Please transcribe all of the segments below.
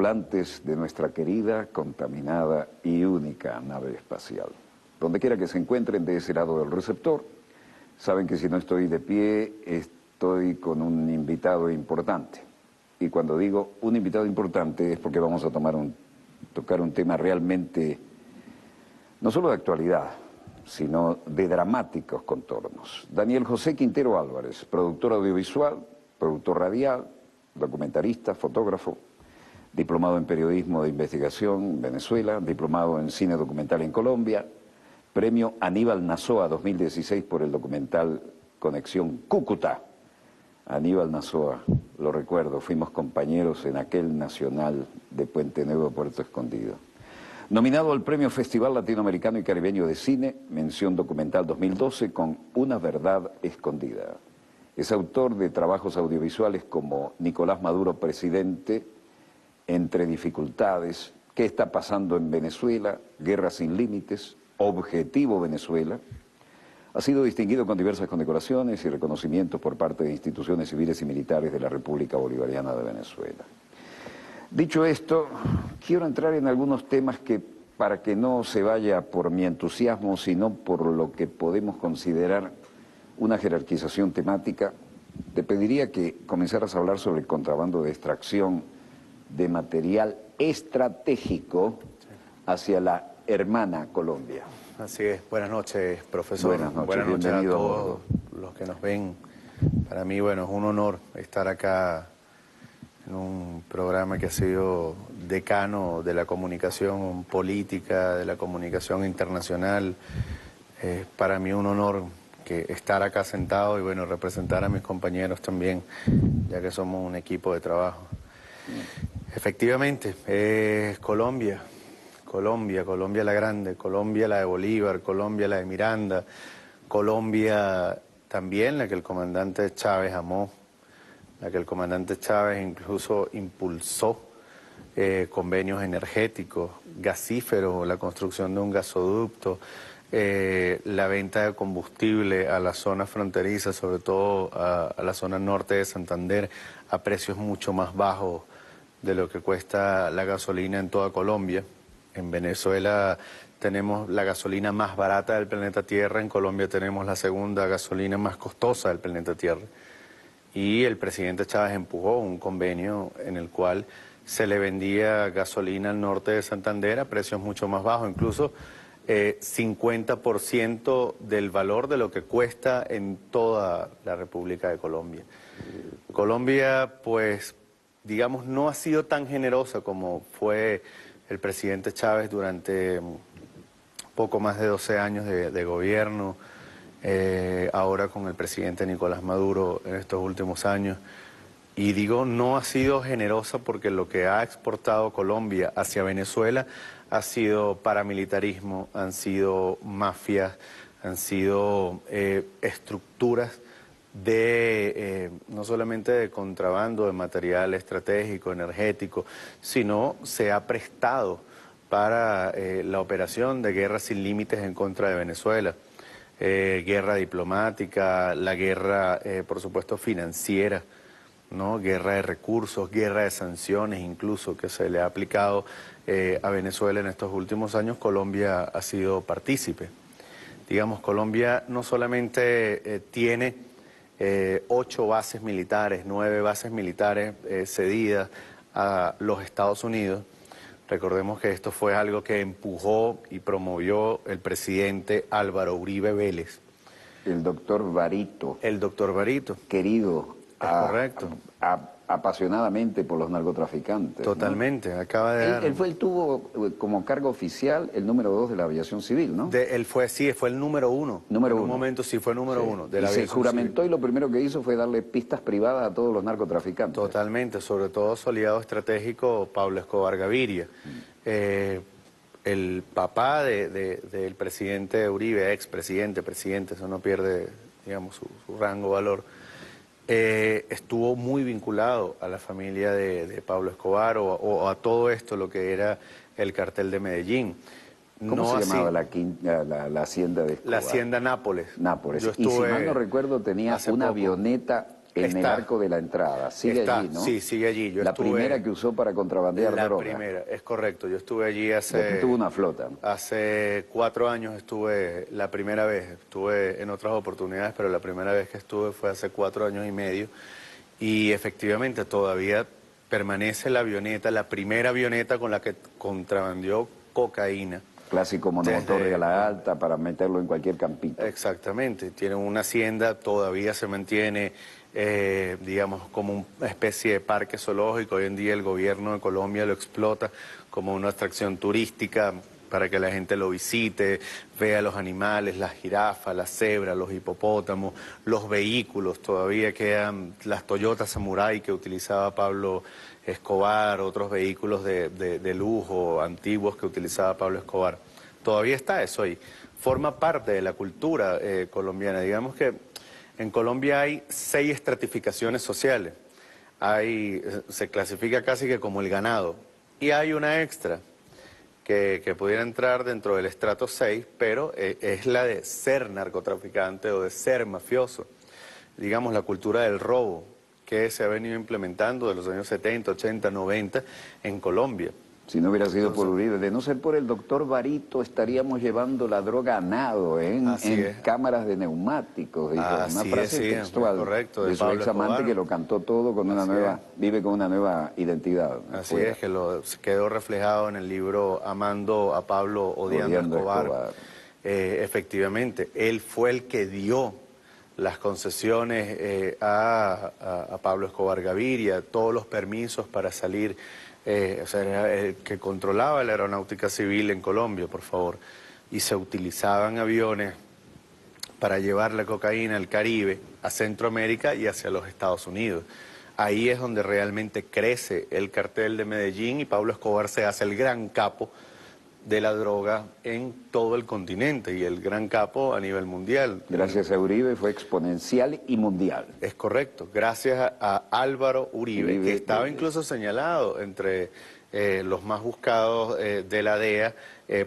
tripulantes de nuestra querida, contaminada y única nave espacial. Donde quiera que se encuentren de ese lado del receptor, saben que si no estoy de pie, estoy con un invitado importante. Y cuando digo un invitado importante es porque vamos a tocar un tema realmente, no solo de actualidad, sino de dramáticos contornos. Daniel José Quintero Álvarez, productor audiovisual, productor radial, documentarista, fotógrafo, diplomado en periodismo de investigación en Venezuela, diplomado en cine documental en Colombia, premio Aníbal Nazoa 2016 por el documental Conexión Cúcuta. Aníbal Nazoa, lo recuerdo, fuimos compañeros en aquel nacional de Puente Nuevo, Puerto Escondido. Nominado al Premio Festival Latinoamericano y Caribeño de Cine, mención documental 2012 con Una Verdad Escondida. Es autor de trabajos audiovisuales como Nicolás Maduro Presidente, Entre Dificultades, ¿Qué está pasando en Venezuela?, Guerra sin Límites, Objetivo Venezuela. Ha sido distinguido con diversas condecoraciones y reconocimientos por parte de instituciones civiles y militares de la República Bolivariana de Venezuela. Dicho esto, quiero entrar en algunos temas que, para que no se vaya por mi entusiasmo, sino por lo que podemos considerar una jerarquización temática, te pediría que comenzaras a hablar sobre el contrabando de extracción de material estratégico hacia la hermana Colombia. Así es. Buenas noches, profesor. Buenas noches a todos los que nos ven. Para mí, bueno, es un honor estar acá en un programa que ha sido decano de la comunicación política, de la comunicación internacional. Para mí un honor estar acá sentado y, bueno, representar a mis compañeros también, ya que somos un equipo de trabajo. Efectivamente, es Colombia la grande, Colombia la de Bolívar, Colombia la de Miranda, Colombia también la que el comandante Chávez amó, la que el comandante Chávez incluso impulsó convenios energéticos, gasíferos, la construcción de un gasoducto, la venta de combustible a las zonas fronterizas, sobre todo a la zona norte de Santander, a precios mucho más bajos de lo que cuesta la gasolina en toda Colombia. En Venezuela tenemos la gasolina más barata del planeta Tierra, en Colombia tenemos la segunda gasolina más costosa del planeta Tierra. Y el presidente Chávez empujó un convenio en el cual se le vendía gasolina al norte de Santander a precios mucho más bajos, incluso 50% del valor de lo que cuesta en toda la República de Colombia. Colombia, pues, digamos, no ha sido tan generosa como fue el presidente Chávez durante poco más de 12 años de gobierno, ahora con el presidente Nicolás Maduro en estos últimos años. Y digo, no ha sido generosa porque lo que ha exportado Colombia hacia Venezuela ha sido paramilitarismo, han sido mafias, han sido estructuras de no solamente de contrabando de material estratégico, energético, sino se ha prestado para la operación de guerra sin límites en contra de Venezuela. Guerra diplomática, la guerra, por supuesto, financiera, ¿no? Guerra de recursos, guerra de sanciones incluso que se le ha aplicado a Venezuela en estos últimos años. Colombia ha sido partícipe. Digamos, Colombia no solamente tiene 8 bases militares, 9 bases militares cedidas a los Estados Unidos. Recordemos que esto fue algo que empujó y promovió el presidente Álvaro Uribe Vélez. El doctor Barito. El doctor Barito. Querido. Correcto. Apasionadamente por los narcotraficantes. Totalmente, ¿no? Acaba de dar... Él tuvo como cargo oficial el número 2 de la aviación civil, ¿no? Sí, fue el número 1. Número 1. En un momento sí fue el número 1 de la aviación se juramentó civil. Y lo primero que hizo fue darle pistas privadas a todos los narcotraficantes. Totalmente, sobre todo su aliado estratégico Pablo Escobar Gaviria. El papá del presidente Uribe, expresidente, presidente, eso no pierde, digamos, su rango, valor. Estuvo muy vinculado a la familia de Pablo Escobar o a todo esto, lo que era el cartel de Medellín. ¿Cómo se llamaba la hacienda de Escobar? La hacienda Nápoles. Nápoles. Y si mal no recuerdo tenía una avioneta en el arco de la entrada. Sigue allí, ¿no? Sí, sigue allí. Yo la estuve, primera que usó para contrabandear droga. La primera, es correcto. Yo estuve allí hace... Después tuvo una flota. Hace 4 años estuve la primera vez. Estuve en otras oportunidades, pero la primera vez que estuve fue hace 4 años y medio. Y efectivamente todavía permanece la avioneta, la primera avioneta con la que contrabandeó cocaína. Clásico monomotor de ala alta para meterlo en cualquier campito. Exactamente, tiene una hacienda, todavía se mantiene, digamos, como una especie de parque zoológico. Hoy en día el gobierno de Colombia lo explota como una atracción turística para que la gente lo visite, vea los animales, las jirafas, las cebras, los hipopótamos, los vehículos. Todavía quedan las Toyota Samurai que utilizaba Pablo Escobar, otros vehículos de lujo antiguos que utilizaba Pablo Escobar. Todavía está eso ahí. Forma parte de la cultura colombiana. Digamos que en Colombia hay 6 estratificaciones sociales. Se clasifica casi que como el ganado. Y hay una extra que pudiera entrar dentro del estrato 6, pero es la de ser narcotraficante o de ser mafioso. Digamos, la cultura del robo, que se ha venido implementando de los años 70, 80, 90 en Colombia. Si no hubiera sido por Uribe, de no ser por el doctor Barito, estaríamos llevando la droga a nado en cámaras de neumáticos. Dijo, una frase textual correcto, de su ex amante que lo cantó todo con una nueva, vive con una nueva identidad. Así es, que quedó reflejado en el libro Amando a Pablo, odiando a Escobar. Efectivamente, él fue el que dio las concesiones a Pablo Escobar Gaviria, todos los permisos para salir. O sea, era el que controlaba la aeronáutica civil en Colombia, por favor. Y se utilizaban aviones para llevar la cocaína al Caribe, a Centroamérica y hacia los Estados Unidos. Ahí es donde realmente crece el cartel de Medellín y Pablo Escobar se hace el gran capo de la droga en todo el continente y el gran capo a nivel mundial. Gracias a Uribe fue exponencial y mundial. Es correcto, gracias a Álvaro Uribe, que estaba incluso señalado entre los más buscados de la DEA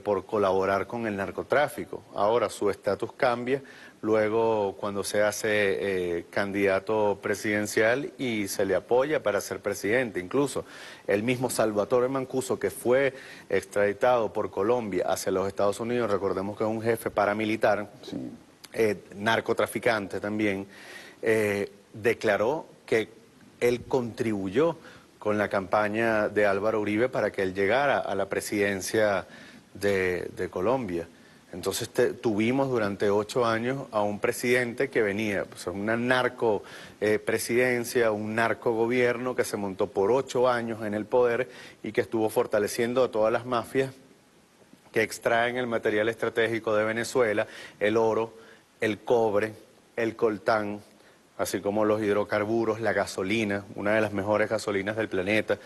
por colaborar con el narcotráfico. Ahora su estatus cambia luego cuando se hace candidato presidencial y se le apoya para ser presidente. Incluso el mismo Salvatore Mancuso, que fue extraditado por Colombia hacia los Estados Unidos, recordemos que es un jefe paramilitar, narcotraficante también, declaró que él contribuyó con la campaña de Álvaro Uribe para que él llegara a la presidencia de Colombia. Entonces tuvimos durante 8 años a un presidente que venía, pues, una narco-presidencia, un narco-gobierno que se montó por 8 años en el poder y que estuvo fortaleciendo a todas las mafias que extraen el material estratégico de Venezuela, el oro, el cobre, el coltán, así como los hidrocarburos, la gasolina, una de las mejores gasolinas del planeta,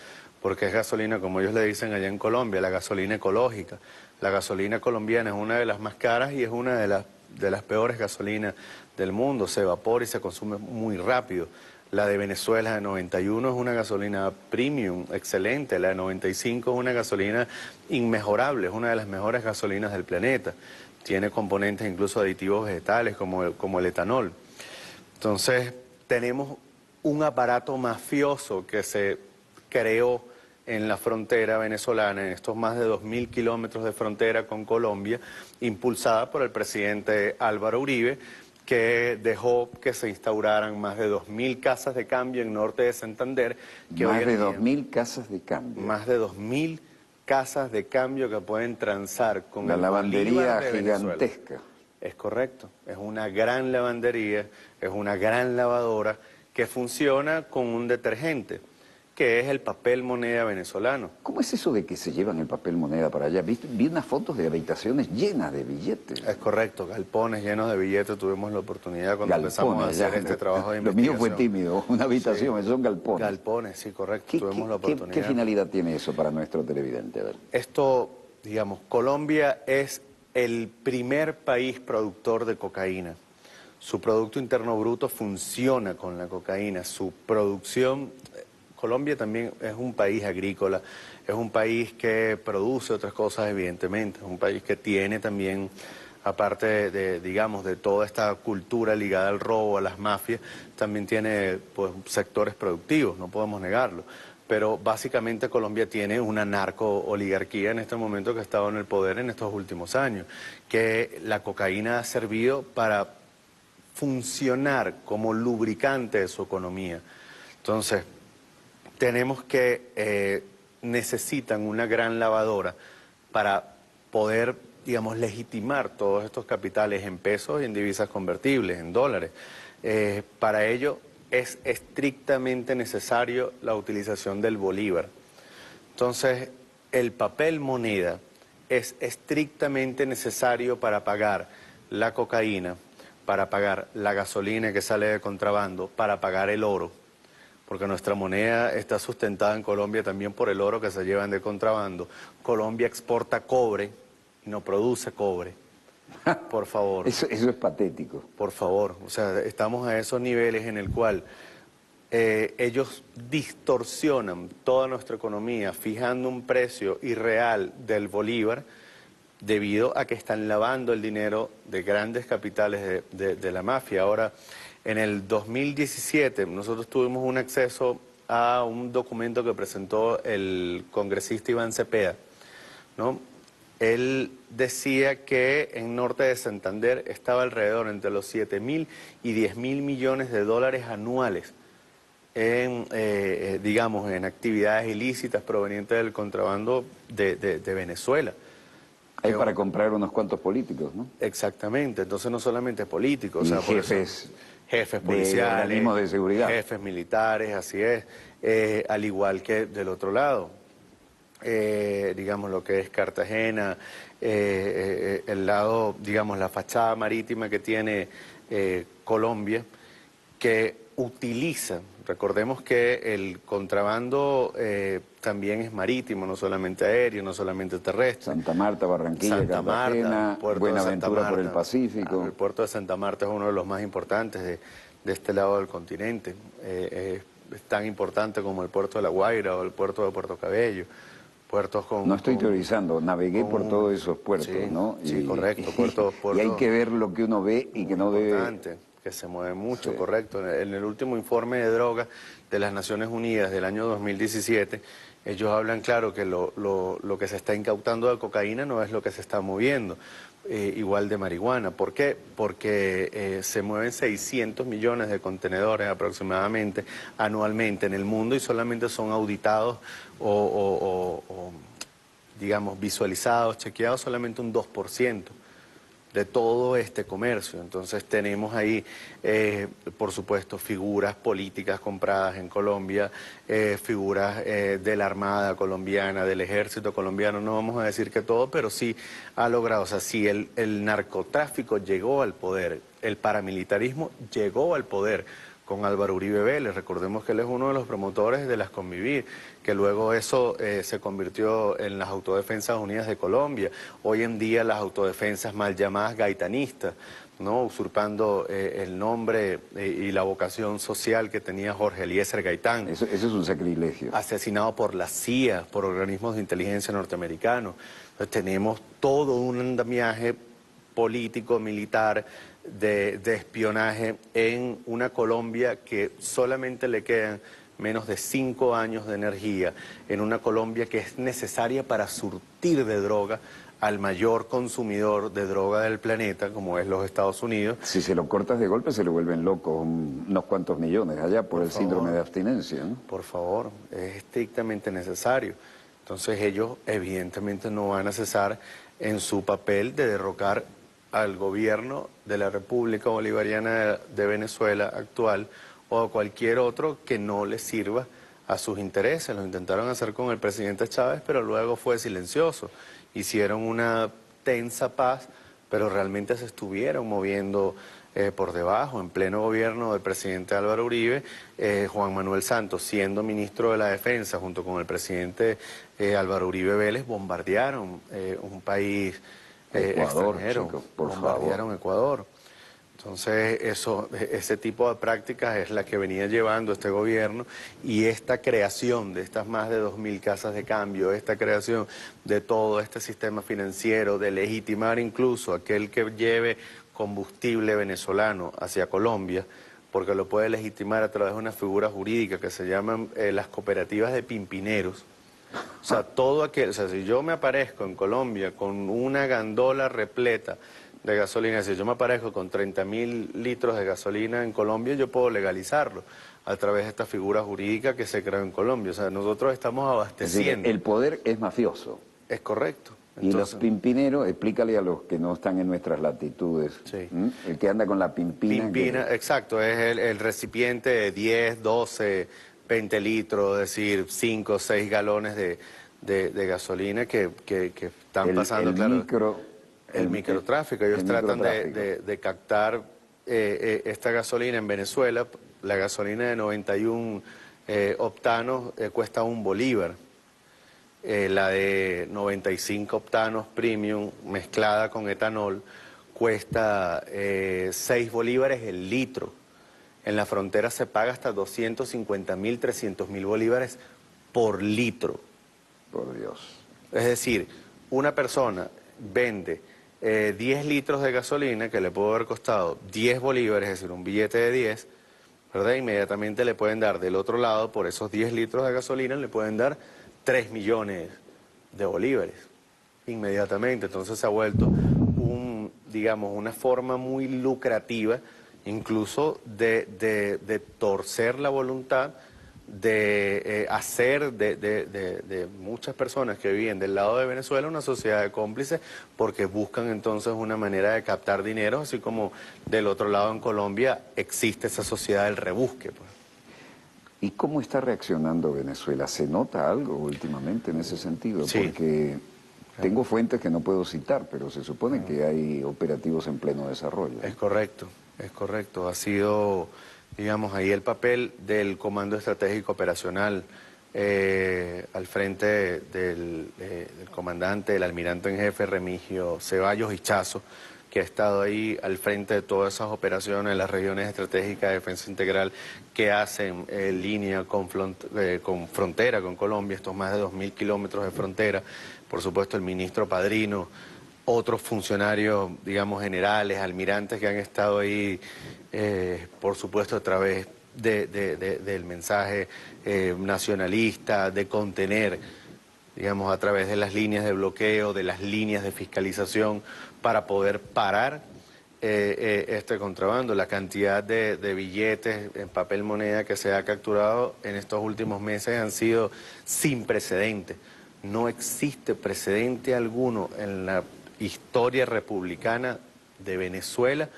porque es gasolina, como ellos le dicen allá en Colombia, la gasolina ecológica. La gasolina colombiana es una de las más caras y es una de las peores gasolinas del mundo, se evapora y se consume muy rápido. La de Venezuela de 91 es una gasolina premium, excelente. La de 95 es una gasolina inmejorable, es una de las mejores gasolinas del planeta. Tiene componentes incluso aditivos vegetales como el etanol. Entonces tenemos un aparato mafioso que se creó en la frontera venezolana, en estos más de 2.000 kilómetros de frontera con Colombia, impulsada por el presidente Álvaro Uribe, que dejó que se instauraran más de 2.000 casas de cambio en norte de Santander. Más de 2.000 casas de cambio. Más de 2.000 casas de cambio que pueden transar con la lavandería gigantesca. Venezuela. Es correcto, es una gran lavandería, es una gran lavadora que funciona con un detergente, que es el papel moneda venezolano. ¿Cómo es eso de que se llevan el papel moneda para allá? Vi unas fotos de habitaciones llenas de billetes. Es correcto, galpones llenos de billetes. Tuvimos la oportunidad cuando empezamos a hacer este trabajo de investigación. Lo mío fue tímido, una habitación, son galpones. Galpones, sí, correcto, tuvimos la oportunidad. ¿Qué finalidad tiene eso para nuestro televidente? A ver. Esto, digamos, Colombia es el primer país productor de cocaína. Su Producto Interno Bruto funciona con la cocaína, su producción... Colombia también es un país agrícola, es un país que produce otras cosas evidentemente, es un país que tiene también aparte digamos, de toda esta cultura ligada al robo, a las mafias, también tiene pues, sectores productivos, no podemos negarlo. Pero básicamente Colombia tiene una narco-oligarquía en este momento que ha estado en el poder en estos últimos años, que la cocaína ha servido para funcionar como lubricante de su economía. Entonces, tenemos que necesitan una gran lavadora para poder, digamos, legitimar todos estos capitales en pesos y en divisas convertibles, en dólares. Para ello es estrictamente necesario la utilización del bolívar. Entonces, el papel moneda es estrictamente necesario para pagar la cocaína, para pagar la gasolina que sale de contrabando, para pagar el oro, porque nuestra moneda está sustentada en Colombia también por el oro que se llevan de contrabando. Colombia exporta cobre y no produce cobre. Por favor. Eso es patético. Por favor. O sea, estamos a esos niveles en el cual ellos distorsionan toda nuestra economía fijando un precio irreal del bolívar debido a que están lavando el dinero de grandes capitales de la mafia. Ahora, en el 2017 nosotros tuvimos un acceso a un documento que presentó el congresista Iván Cepeda, ¿no? Él decía que en Norte de Santander estaba alrededor entre los 7.000 y 10.000 millones de dólares anuales en, digamos, en actividades ilícitas provenientes del contrabando de Venezuela. Hay para comprar unos cuantos políticos, ¿no? Exactamente, entonces no solamente políticos, Y o sea, por jefes, jefes policiales, organismos de seguridad. jefes militares, así es, al igual que del otro lado, digamos lo que es Cartagena, el lado, digamos, la fachada marítima que tiene Colombia, que utiliza, recordemos que el contrabando también es marítimo, no solamente aéreo, no solamente terrestre. Santa Marta, Barranquilla, Santa Cartagena, Marta, Buenaventura por el Pacífico. El puerto de Santa Marta es uno de los más importantes de este lado del continente. Es tan importante como el puerto de La Guaira o el puerto de Puerto Cabello. Puertos con... No estoy teorizando, navegué por todos esos puertos, sí, ¿no? Sí, correcto. Puerto, y hay que ver lo que uno ve y que no debe... Que se mueve mucho, Sí. correcto. En el último informe de drogas de las Naciones Unidas del año 2017, ellos hablan claro que lo que se está incautando de cocaína no es lo que se está moviendo, igual de marihuana. ¿Por qué? Porque se mueven 600 millones de contenedores aproximadamente anualmente en el mundo y solamente son auditados o digamos, visualizados, chequeados solamente un 2% de todo este comercio. Entonces tenemos ahí, por supuesto, figuras políticas compradas en Colombia, figuras de la Armada colombiana, del Ejército colombiano, no vamos a decir que todo, pero sí ha logrado, o sea, sí el narcotráfico llegó al poder, el paramilitarismo llegó al poder con Álvaro Uribe Vélez. Recordemos que él es uno de los promotores de las Convivir, que luego eso se convirtió en las Autodefensas Unidas de Colombia. Hoy en día las autodefensas mal llamadas gaitanistas, ¿no? Usurpando el nombre y la vocación social que tenía Jorge Eliezer Gaitán. Eso es un sacrilegio. Asesinado por la CIA, por organismos de inteligencia norteamericanos. Entonces tenemos todo un andamiaje político, militar, de espionaje en una Colombia que solamente le quedan menos de 5 años de energía, en una Colombia que es necesaria para surtir de droga al mayor consumidor de droga del planeta, como es los Estados Unidos. Si se lo cortas de golpe se le vuelven locos unos cuantos millones allá por el síndrome de abstinencia, ¿no? Por favor, es estrictamente necesario. Entonces ellos evidentemente no van a cesar en su papel de derrocar al gobierno de la República Bolivariana de Venezuela actual o a cualquier otro que no les sirva a sus intereses. Lo intentaron hacer con el presidente Chávez, pero luego fue silencioso. Hicieron una tensa paz, pero realmente se estuvieron moviendo por debajo. En pleno gobierno del presidente Álvaro Uribe, Juan Manuel Santos, siendo ministro de la Defensa, junto con el presidente Álvaro Uribe Vélez, bombardearon un país Ecuador, extranjero, chico, por bombardearon favor. Ecuador. Entonces, ese tipo de prácticas es la que venía llevando este gobierno, y esta creación de estas más de 2.000 casas de cambio, esta creación de todo este sistema financiero, de legitimar incluso aquel que lleve combustible venezolano hacia Colombia, porque lo puede legitimar a través de una figura jurídica que se llaman las cooperativas de pimpineros. O sea, si yo me aparezco en Colombia con una gandola repleta de gasolina, si yo me aparezco con 30.000 litros de gasolina en Colombia, yo puedo legalizarlo a través de esta figura jurídica que se creó en Colombia. O sea, nosotros estamos abasteciendo. Es decir, el poder es mafioso. Es correcto. Y los pimpineros, explícale a los que no están en nuestras latitudes. Sí. El que anda con la pimpina. Exacto, es el recipiente de 10, 12, 20 litros, es decir, 5 o 6 galones de gasolina que están pasando, claro. El microtráfico. Ellos tratan de captar esta gasolina en Venezuela. La gasolina de 91 octanos cuesta $1. La de 95 octanos premium mezclada con etanol cuesta 6 bolívares el litro. En la frontera se paga hasta 250.000, 300.000 bolívares por litro. Por Dios. Es decir, una persona vende 10 litros de gasolina que le puede haber costado 10 bolívares, es decir, un billete de 10, ¿verdad? Inmediatamente le pueden dar del otro lado, por esos 10 litros de gasolina, le pueden dar 3 millones de bolívares, inmediatamente. Entonces se ha vuelto digamos, una forma muy lucrativa, incluso de torcer la voluntad de hacer de muchas personas que viven del lado de Venezuela una sociedad de cómplices, porque buscan entonces una manera de captar dinero, así como del otro lado en Colombia existe esa sociedad del rebusque, pues. ¿Y cómo está reaccionando Venezuela? ¿Se nota algo últimamente en ese sentido? Sí. Porque tengo fuentes que no puedo citar, pero se supone que hay operativos en pleno desarrollo. Es correcto, es correcto. Ha sido, digamos, ahí el papel del Comando Estratégico Operacional al frente del comandante, el almirante en jefe Remigio Ceballos Hichazo, que ha estado ahí al frente de todas esas operaciones, las regiones estratégicas de defensa integral que hacen línea con frontera con Colombia, estos más de 2.000 kilómetros de frontera. Por supuesto, el ministro Padrino, otros funcionarios, digamos, generales, almirantes que han estado ahí, por supuesto, a través del mensaje nacionalista, de contener, digamos, a través de las líneas de bloqueo, de las líneas de fiscalización, para poder parar este contrabando. La cantidad de billetes en papel moneda que se ha capturado en estos últimos meses han sido sin precedentes. No existe precedente alguno en la historia republicana de Venezuela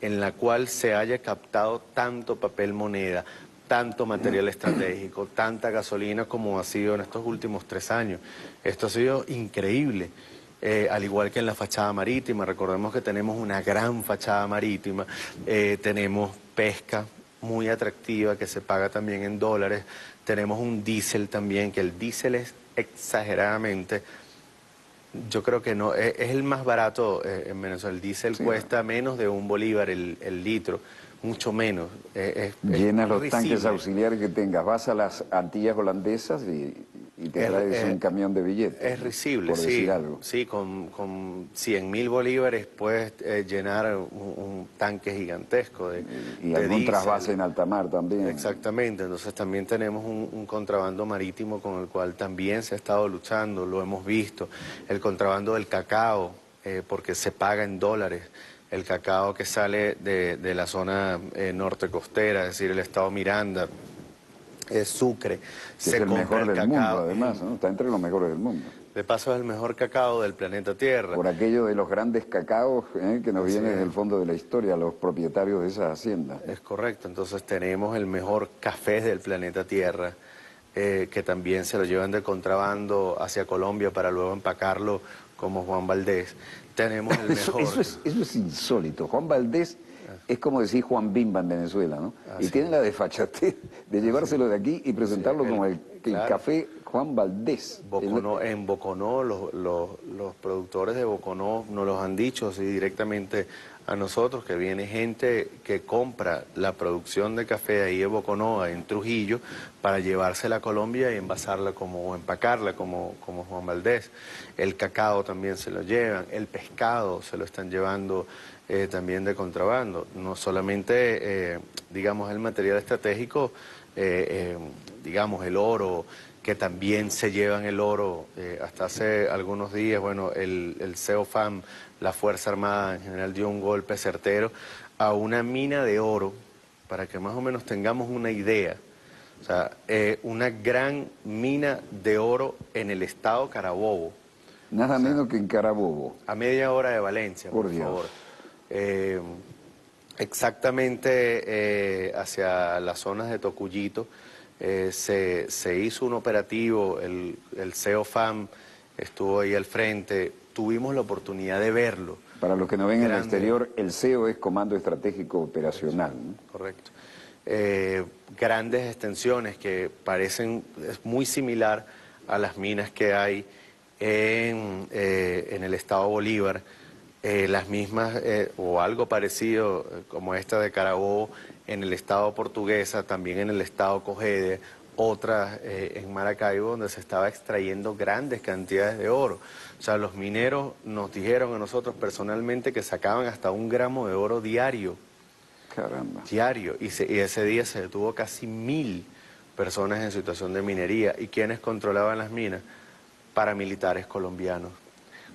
en la cual se haya captado tanto papel moneda, tanto material estratégico, tanta gasolina como ha sido en estos últimos 3 años. Esto ha sido increíble. Al igual que en la fachada marítima, recordemos que tenemos una gran fachada marítima, tenemos pesca muy atractiva que se paga también en dólares, tenemos un diésel también, que el diésel es exageradamente, yo creo que no, es el más barato en Venezuela. El diésel cuesta menos de $1 el litro, mucho menos. Llenas los tanques auxiliares que tengas, vas a las Antillas holandesas y te traes un camión de billetes. Es risible, por decir algo. Sí, con 100.000 bolívares puedes llenar un tanque gigantesco de Y algún diésel. trasvase en alta mar también. Exactamente, entonces también tenemos un contrabando marítimo con el cual también se ha estado luchando, lo hemos visto. El contrabando del cacao, porque se paga en dólares. El cacao que sale de la zona norte costera, es decir, el estado Miranda, Sucre, Que es el mejor del mundo, además, ¿no? Está entre los mejores del mundo. De paso es el mejor cacao del planeta Tierra. Por aquello de los grandes cacaos que nos vienen desde el fondo de la historia, los propietarios de esas haciendas. Es correcto, entonces tenemos el mejor café del planeta Tierra, que también se lo llevan de contrabando hacia Colombia para luego empacarlo como Juan Valdés. Tenemos el mejor. Eso es insólito. Juan Valdés es como decir Juan Bimba en Venezuela, ¿no? Y tiene la desfachatez de llevárselo de aquí y presentarlo como el café Juan Valdés. En Boconó, los los productores de Boconó nos los han dicho así directamente a nosotros, que viene gente que compra la producción de café ahí de Boconó, en Trujillo, para llevársela a Colombia y envasarla o empacarla como Juan Valdez. El cacao también se lo llevan, el pescado se lo están llevando también de contrabando. No solamente, digamos, el material estratégico, digamos, el oro, que también se llevan el oro. Hasta hace algunos días, bueno, el CEOFAM, la Fuerza Armada en general, dio un golpe certero a una mina de oro, para que más o menos tengamos una idea. O sea, una gran mina de oro en el estado Carabobo. Nada menos que en Carabobo. A media hora de Valencia, por favor. Exactamente hacia las zonas de Tocuyito. Se hizo un operativo, el CEOFAM estuvo ahí al frente, tuvimos la oportunidad de verlo. Para los que no ven en el exterior, el CEO es Comando Estratégico Operacional, ¿no? Correcto. Grandes extensiones que parecen, es muy similar a las minas que hay en el estado Bolívar, las mismas o algo parecido como esta de Carabobo en el estado Portuguesa, también en el estado Cogede, otras en Maracaibo, donde se estaba extrayendo grandes cantidades de oro. O sea, los mineros nos dijeron a nosotros personalmente que sacaban hasta 1 gramo de oro diario. Caramba. Diario. Y ese día se detuvo casi 1000 personas en situación de minería. ¿Y quiénes controlaban las minas? Paramilitares colombianos.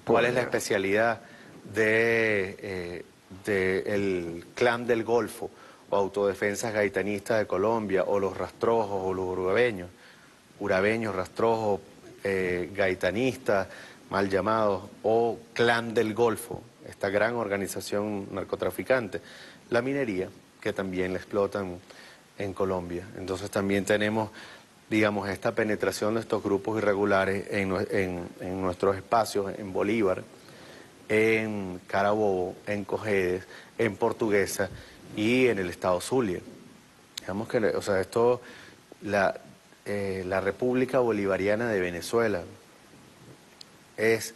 ¿Cuál es la especialidad del Clan del Golfo, o Autodefensas Gaitanistas de Colombia, o los rastrojos, o los urabeños, rastrojos, gaitanistas, mal llamados, o Clan del Golfo, esta gran organización narcotraficante? La minería, que también la explotan en Colombia. Entonces también tenemos, digamos, esta penetración de estos grupos irregulares en nuestros espacios, en Bolívar, en Carabobo, en Cojedes, en Portuguesa y en el estado Zulia. Digamos que, o sea, esto, la República Bolivariana de Venezuela es,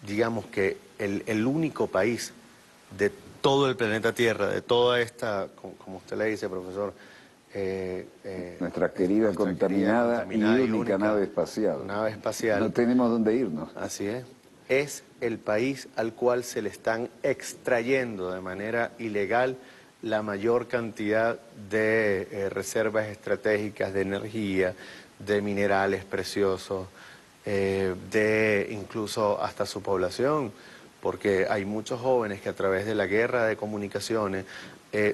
digamos que, el único país de todo el planeta Tierra, de toda esta, como usted le dice, profesor, nuestra querida contaminada y única nave espacial. Nave espacial. No tenemos dónde irnos. Así es. Es el país al cual se le están extrayendo de manera ilegal la mayor cantidad de reservas estratégicas de energía, de minerales preciosos, de incluso hasta su población, porque hay muchos jóvenes que a través de la guerra de comunicaciones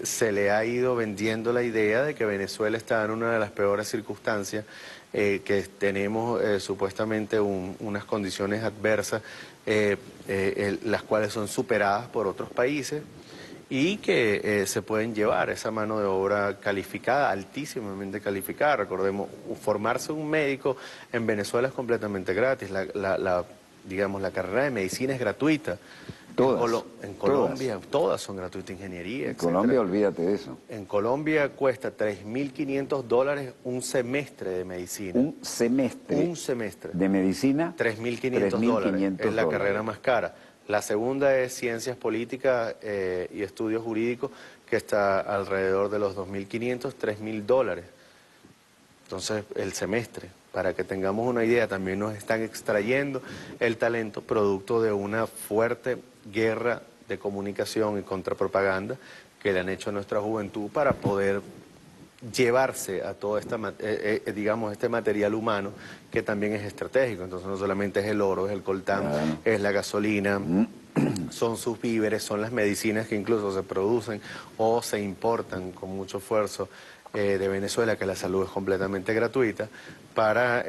se le ha ido vendiendo la idea de que Venezuela está en una de las peores circunstancias, que tenemos supuestamente unas condiciones adversas, las cuales son superadas por otros países y que se pueden llevar esa mano de obra calificada, altísimamente calificada. Recordemos, formarse un médico en Venezuela es completamente gratis, digamos, la carrera de medicina es gratuita. Todas. En Colombia, todas son gratuitas, ingeniería, En Colombia, olvídate de eso. En Colombia cuesta $3.500 un semestre de medicina. ¿Un semestre? Un semestre. ¿De medicina? $3.500. Es la carrera más cara. La segunda es Ciencias Políticas y Estudios Jurídicos, que está alrededor de los $2.500, $3.000. Entonces, el semestre, para que tengamos una idea, también nos están extrayendo el talento producto de una fuerte guerra de comunicación y contrapropaganda que le han hecho a nuestra juventud para poder llevarse a todo digamos, este material humano que también es estratégico. Entonces no solamente es el oro, es el coltán, es la gasolina, son sus víveres, son las medicinas que incluso se producen o se importan con mucho esfuerzo de Venezuela, que la salud es completamente gratuita, para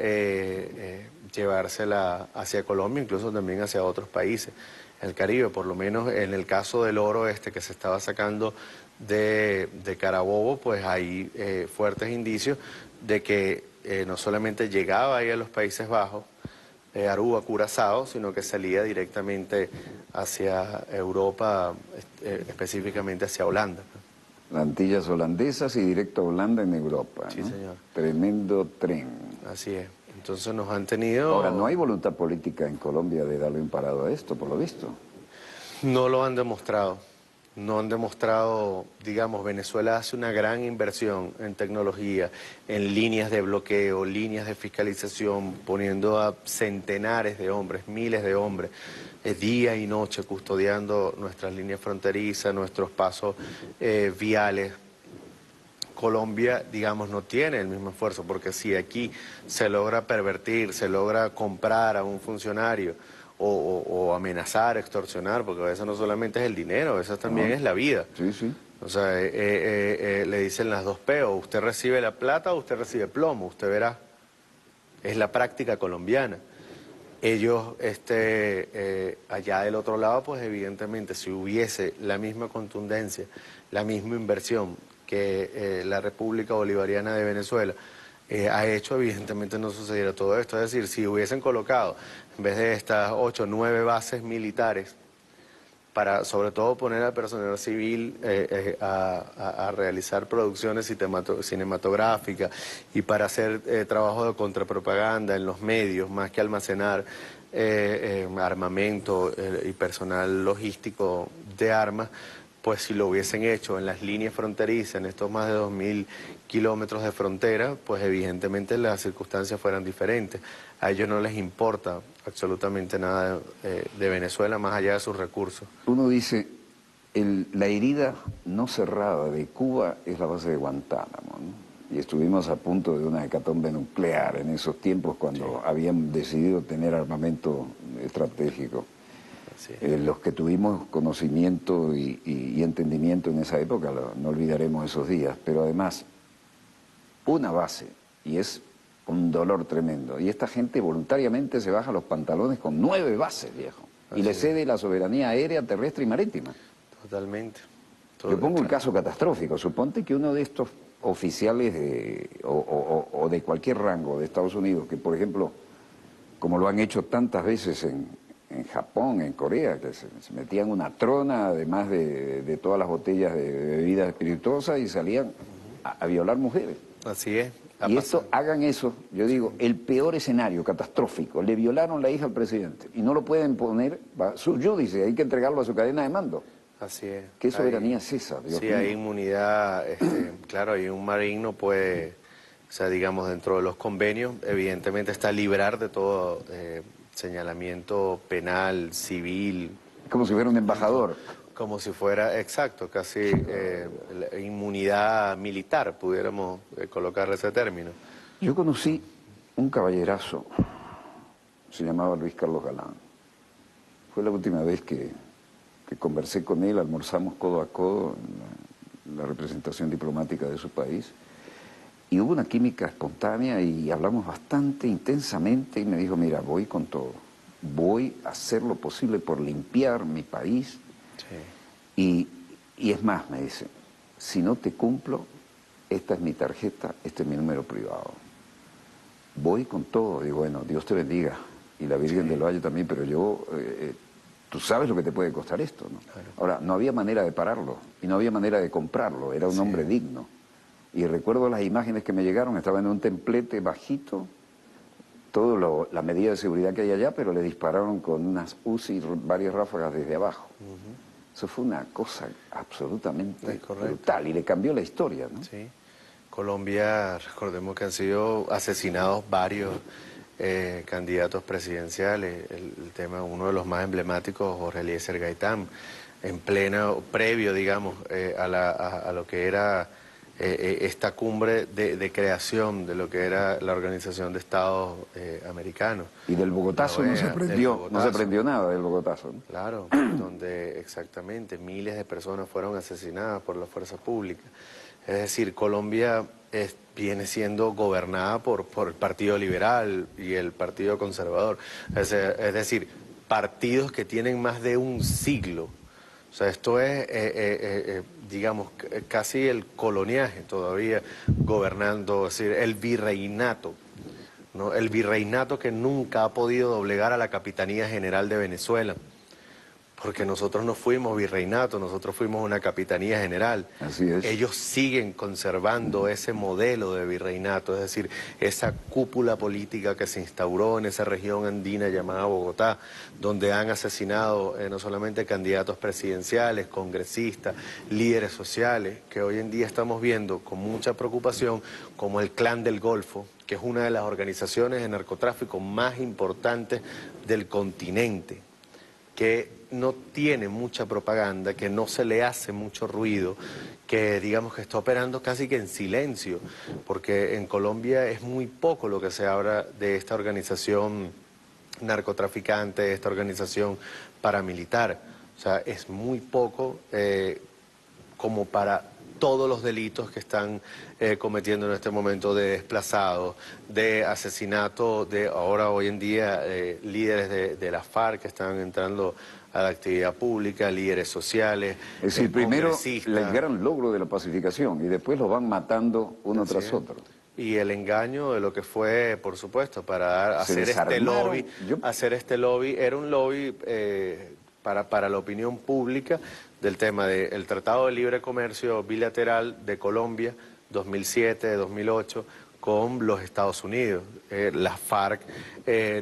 llevársela hacia Colombia, incluso también hacia otros países, el Caribe. Por lo menos en el caso del oro que se estaba sacando de Carabobo, pues hay fuertes indicios de que no solamente llegaba ahí a los Países Bajos, Aruba, Curazao, sino que salía directamente hacia Europa, específicamente hacia Holanda. Las Antillas holandesas y directo a Holanda en Europa, Sí, ¿no? señor. Tremendo tren. Así es. Entonces nos han tenido... Ahora, no hay voluntad política en Colombia de darle un parado a esto, por lo visto. No lo han demostrado. No han demostrado, digamos, Venezuela hace una gran inversión en tecnología, en líneas de bloqueo, líneas de fiscalización, poniendo a centenares de hombres, miles de hombres, día y noche custodiando nuestras líneas fronterizas, nuestros pasos viales. Colombia, digamos, no tiene el mismo esfuerzo, porque si aquí se logra pervertir, se logra comprar a un funcionario o amenazar, extorsionar, porque a veces no solamente es el dinero, a veces también es la vida. Sí, sí. O sea, le dicen las dos P, o usted recibe la plata o usted recibe plomo, usted verá. Es la práctica colombiana. Ellos, allá del otro lado, pues evidentemente si hubiese la misma contundencia, la misma inversión que la República Bolivariana de Venezuela ha hecho, evidentemente no sucediera todo esto. Es decir, si hubiesen colocado, en vez de estas 8 o 9 bases militares, para sobre todo poner al personal civil a realizar producciones cinematográficas y para hacer trabajo de contrapropaganda en los medios, más que almacenar armamento y personal logístico de armas, pues si lo hubiesen hecho en las líneas fronterizas, en estos más de 2.000 kilómetros de frontera, pues evidentemente las circunstancias fueran diferentes. A ellos no les importa absolutamente nada de Venezuela más allá de sus recursos. Uno dice, la herida no cerrada de Cuba es la base de Guantánamo, ¿no? Y estuvimos a punto de una hecatombe nuclear en esos tiempos cuando habían decidido tener armamento estratégico. Los que tuvimos conocimiento y entendimiento en esa época, no olvidaremos esos días, pero además, una base, y es un dolor tremendo, y esta gente voluntariamente se baja los pantalones con 9 bases, viejo, y le cede la soberanía aérea, terrestre y marítima. Totalmente. Yo pongo el caso catastrófico, suponte que uno de estos oficiales o de cualquier rango de Estados Unidos, que por ejemplo, como lo han hecho tantas veces en Japón, en Corea, que se metían una trona, además de todas las botellas de bebidas espirituosas y salían a violar mujeres. Así es. Y esto, hagan eso, yo digo, el peor escenario catastrófico, le violaron la hija al presidente y no lo pueden poner, su judice, hay que entregarlo a su cadena de mando. Así es. ¿Qué soberanía es esa? Dios mío? Hay inmunidad, claro, y un marín no puede, o sea, digamos, dentro de los convenios, evidentemente está librar de todo señalamiento penal, civil. Como si fuera un embajador. Como si fuera, exacto, casi inmunidad militar, pudiéramos colocarle ese término. Yo conocí un caballerazo, se llamaba Luis Carlos Galán. Fue la última vez que conversé con él, almorzamos codo a codo en la representación diplomática de su país. Y hubo una química espontánea y hablamos bastante intensamente y me dijo, mira, voy con todo. Voy a hacer lo posible por limpiar mi país. Sí. Y es más, me dice, si no te cumplo, esta es mi tarjeta, este es mi número privado. Voy con todo. Digo, bueno, Dios te bendiga. Y la Virgen del Valle también, pero yo... tú sabes lo que te puede costar esto, ¿no? Claro. Ahora, no había manera de pararlo y no había manera de comprarlo, era un hombre digno. Y recuerdo las imágenes que me llegaron, estaba en un templete bajito, la medida de seguridad que hay allá, pero le dispararon con unas UCI varias ráfagas desde abajo. Eso fue una cosa absolutamente brutal y le cambió la historia, ¿no? Sí. Colombia, recordemos que han sido asesinados varios candidatos presidenciales. El tema, uno de los más emblemáticos, Jorge Eliezer Gaitán, previo, digamos, a lo que era esta cumbre de creación de lo que era la Organización de Estados Americanos. Y del Bogotazo no se aprendió nada del Bogotazo, ¿no? Claro, donde exactamente miles de personas fueron asesinadas por las fuerzas públicas. Es decir, Colombia viene siendo gobernada por el Partido Liberal y el Partido Conservador. Es decir, partidos que tienen más de un siglo. O sea, esto es, digamos, casi el coloniaje todavía gobernando, es decir, el virreinato, ¿no? El virreinato que nunca ha podido doblegar a la Capitanía General de Venezuela, porque nosotros no fuimos virreinato, nosotros fuimos una capitanía general. Así es. Ellos siguen conservando ese modelo de virreinato, es decir, esa cúpula política que se instauró en esa región andina llamada Bogotá, donde han asesinado no solamente candidatos presidenciales, congresistas, líderes sociales, que hoy en día estamos viendo con mucha preocupación, como el Clan del Golfo, que es una de las organizaciones de narcotráfico más importantes del continente, que no tiene mucha propaganda, que no se le hace mucho ruido, que digamos que está operando casi que en silencio, porque en Colombia es muy poco lo que se habla de esta organización narcotraficante, de esta organización paramilitar. O sea, es muy poco como para todos los delitos que están cometiendo en este momento de desplazados, de asesinato, de ahora hoy en día líderes de la FARC que están entrando a la actividad pública, líderes sociales, Es decir, primero congresistas. el gran logro de la pacificación y después los van matando uno tras otro. Y el engaño de lo que fue, por supuesto, para Se hacer este desarmaron. lobby, era un lobby para la opinión pública del tema del Tratado de Libre Comercio Bilateral de Colombia 2007-2008 con los Estados Unidos. Las FARC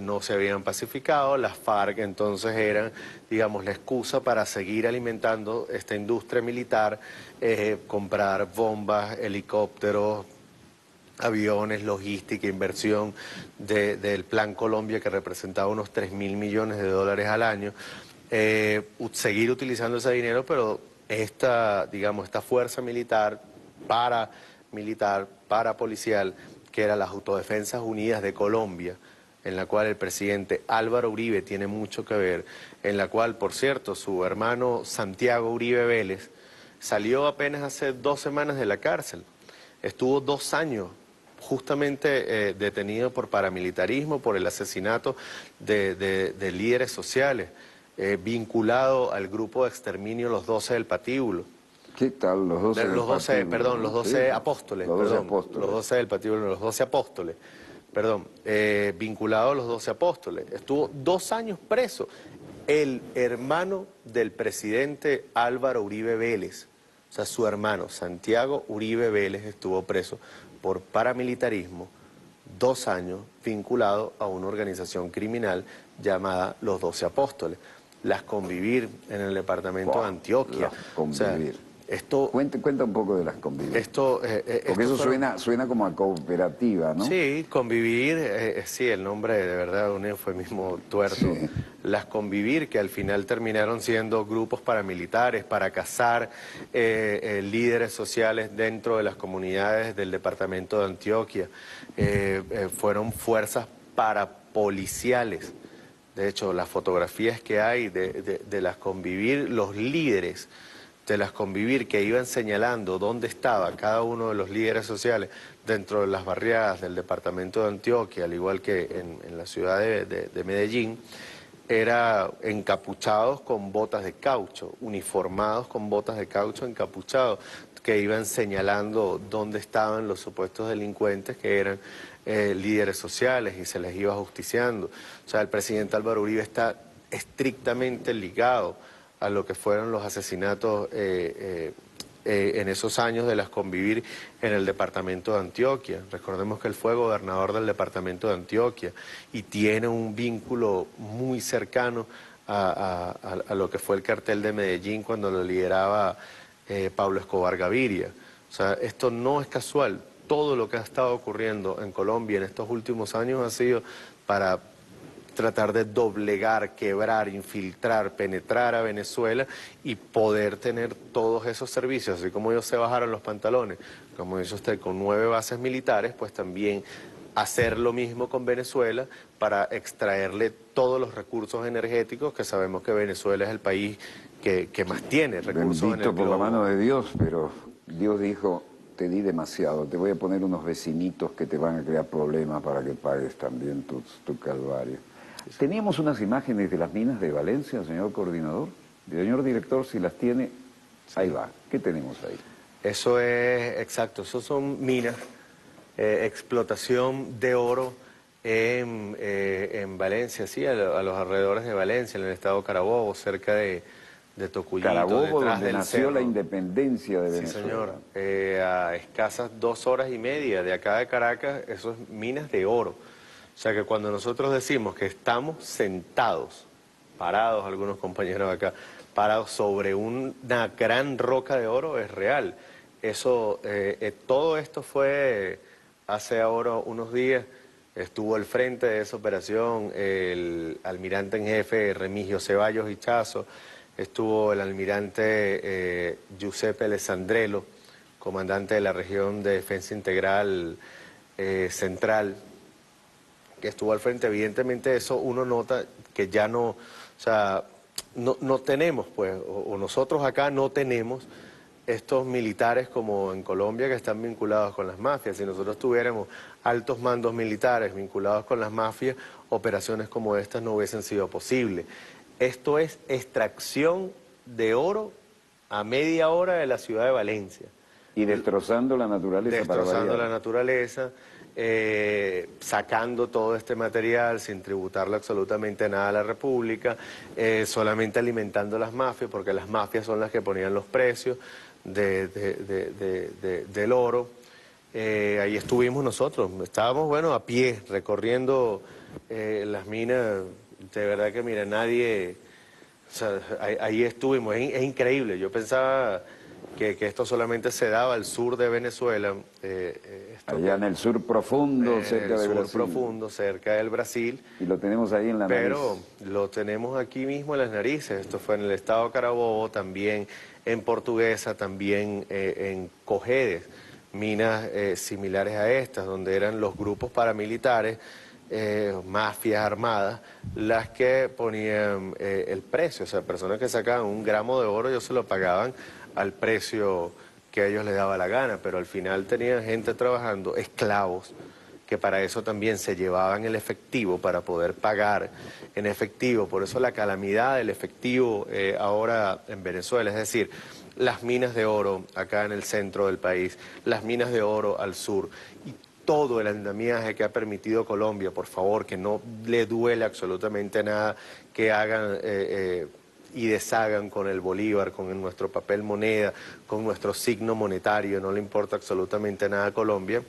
no se habían pacificado, las FARC entonces eran, digamos, la excusa para seguir alimentando esta industria militar, comprar bombas, helicópteros, aviones, logística, inversión del Plan Colombia, que representaba unos 3.000 millones de dólares al año, seguir utilizando ese dinero, pero digamos, esta fuerza militar, parapolicial, que era las Autodefensas Unidas de Colombia, en la cual el presidente Álvaro Uribe tiene mucho que ver, en la cual, por cierto, su hermano Santiago Uribe Vélez salió apenas hace 2 semanas de la cárcel. Estuvo 2 años justamente detenido por paramilitarismo, por el asesinato de líderes sociales, vinculado al grupo de exterminio Los 12 del Patíbulo. ¿Qué tal los 12 del Patíbulo? Perdón, los 12 Sí. apóstoles. Los 12 perdón, apóstoles. Los 12 del Patíbulo, los 12 apóstoles. Perdón, vinculado a los 12 apóstoles. Estuvo 2 años preso. El hermano del presidente Álvaro Uribe Vélez, o sea, su hermano Santiago Uribe Vélez estuvo preso por paramilitarismo, 2 años vinculado a una organización criminal llamada Los 12 Apóstoles. Las Convivir en el departamento de Antioquia. Las Convivir. O sea, Cuenta un poco de Las Convivir. Porque eso suena como a cooperativa, ¿no? Sí, Convivir, sí, el nombre de verdad un eufemismo tuerto. Sí. Las Convivir, que al final terminaron siendo grupos paramilitares para cazar líderes sociales dentro de las comunidades del departamento de Antioquia. Fueron fuerzas parapoliciales. De hecho, las fotografías que hay de Las Convivir, los líderes de Las Convivir que iban señalando dónde estaba cada uno de los líderes sociales dentro de las barriadas del departamento de Antioquia, al igual que en la ciudad de Medellín, era encapuchados con botas de caucho, uniformados con botas de caucho, encapuchados, que iban señalando dónde estaban los supuestos delincuentes que eran líderes sociales y se les iba justiciando. O sea, el presidente Álvaro Uribe está estrictamente ligado a lo que fueron los asesinatos en esos años de Las Convivir en el departamento de Antioquia. Recordemos que él fue gobernador del departamento de Antioquia y tiene un vínculo muy cercano a lo que fue el cartel de Medellín cuando lo lideraba Pablo Escobar Gaviria. O sea, esto no es casual. Todo lo que ha estado ocurriendo en Colombia en estos últimos años ha sido para tratar de doblegar, quebrar, infiltrar, penetrar a Venezuela y poder tener todos esos servicios. Así como ellos se bajaron los pantalones, como dice usted, con 9 bases militares, pues también hacer lo mismo con Venezuela para extraerle todos los recursos energéticos, que sabemos que Venezuela es el país que más tiene recursos en el Bendito por la globo. mano de Dios, pero Dios dijo, te di demasiado, te voy a poner unos vecinitos que te van a crear problemas para que pagues también tu calvario. Teníamos unas imágenes de las minas de Valencia, señor coordinador. Señor director, si las tiene, ahí va. ¿Qué tenemos ahí? Eso es exacto, eso son minas, explotación de oro En Valencia, sí, a los alrededores de Valencia, en el estado Carabobo, cerca de Tocuyito, Carabobo, detrás donde del nació la cerro. independencia de Sí, Venezuela. señor. A escasas 2 horas y media de acá de Caracas, eso es minas de oro. O sea que cuando nosotros decimos que estamos sentados, parados, algunos compañeros acá, parados sobre una gran roca de oro, es real. Eso, todo esto fue hace ahora unos días. Estuvo al frente de esa operación el almirante en jefe Remigio Ceballos Hichazo, estuvo el almirante Giuseppe Alessandrello, comandante de la región de defensa integral central, que estuvo al frente. Evidentemente eso uno nota que ya no, o sea, no tenemos, pues, o nosotros acá no tenemos estos militares como en Colombia que están vinculados con las mafias. Si nosotros tuviéramos altos mandos militares vinculados con las mafias, operaciones como estas no hubiesen sido posibles. Esto es extracción de oro a media hora de la ciudad de Valencia. Y destrozando la naturaleza para Destrozando variar. la naturaleza, sacando todo este material sin tributarle absolutamente nada a la República, solamente alimentando las mafias, porque las mafias son las que ponían los precios del oro. Ahí estuvimos nosotros, estábamos, bueno, a pie, recorriendo las minas. De verdad que, mira, nadie... O sea, ahí estuvimos, es increíble. Yo pensaba que esto solamente se daba al sur de Venezuela. Allá en el sur profundo, En cerca el de sur Brasil. profundo, cerca del Brasil. Y lo tenemos ahí en la Pero nariz. lo tenemos aquí mismo en las narices. Esto fue en el estado Carabobo, también en Portuguesa, también en Cojedes, minas similares a estas, donde eran los grupos paramilitares, mafias armadas, las que ponían el precio. O sea, personas que sacaban 1 gramo de oro, ellos se lo pagaban al precio que a ellos les daba la gana, pero al final tenían gente trabajando, esclavos, que para eso también se llevaban el efectivo para poder pagar en efectivo. Por eso la calamidad del efectivo ahora en Venezuela, es decir, las minas de oro acá en el centro del país, las minas de oro al sur y todo el andamiaje que ha permitido Colombia, por favor, que no le duele absolutamente nada, que hagan y deshagan con el bolívar, con nuestro papel moneda, con nuestro signo monetario, no le importa absolutamente nada a Colombia.